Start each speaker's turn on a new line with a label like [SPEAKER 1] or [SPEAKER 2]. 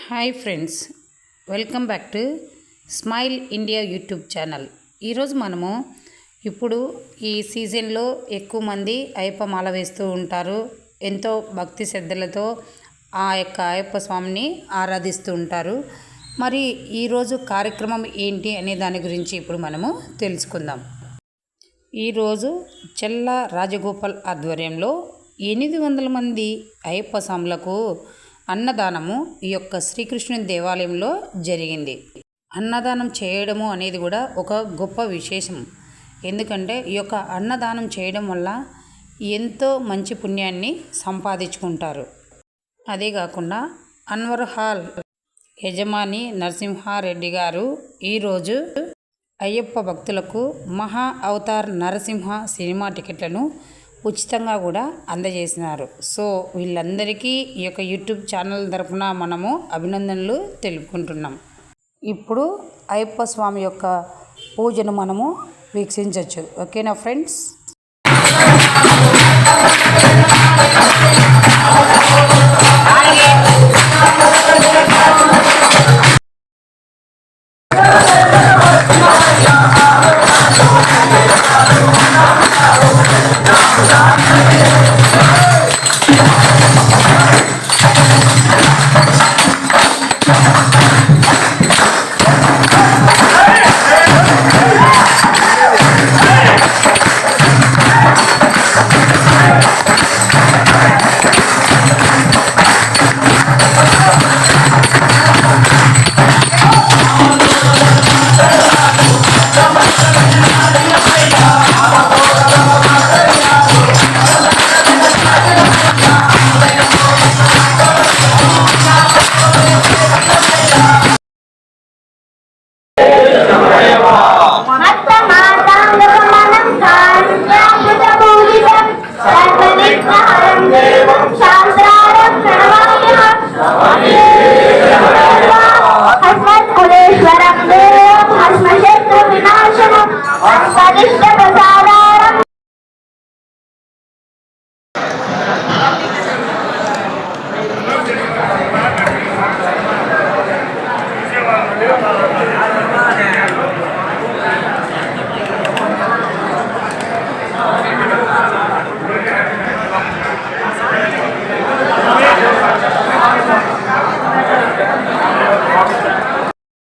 [SPEAKER 1] Hi friends, welcome back to smile India YouTube channel. ఈరోజు మనము ఇప్పుడు ఈ సీజన్లో ఎక్కువ మంది అయ్యప్ప మాల వేస్తూ ఉంటారు. ఎంతో భక్తి శ్రద్ధలతో ఆ యొక్క అయ్యప్ప స్వామిని ఆరాధిస్తూ ఉంటారు. మరి ఈరోజు కార్యక్రమం ఏంటి అనే దాని గురించి ఇప్పుడు మనము తెలుసుకుందాం. ఈరోజు చెల్ల రాజగోపాల్ ఆధ్వర్యంలో 800 మంది అయ్యప్ప స్వాములకు అన్నదానము ఈ యొక్క శ్రీకృష్ణుని దేవాలయంలో జరిగింది. అన్నదానం చేయడము అనేది కూడా ఒక గొప్ప విశేషం. ఎందుకంటే ఈ యొక్క అన్నదానం చేయడం వల్ల ఎంతో మంచి పుణ్యాన్ని సంపాదించుకుంటారు. అదే కాకుండా అన్వర్ హాల్ యజమాని నరసింహారెడ్డి గారు ఈరోజు అయ్యప్ప భక్తులకు మహా అవతార్ నరసింహ సినిమా టికెట్లను ఉచితంగా కూడా అందజేసినారు. సో వీళ్ళందరికీ ఈ యొక్క యూట్యూబ్ ఛానల్ తరపున మనము అభినందనలు తెలుపుకుంటున్నాం. ఇప్పుడు అయ్యప్ప స్వామి యొక్క పూజను మనము వీక్షించవచ్చు. ఓకేనా ఫ్రెండ్స్?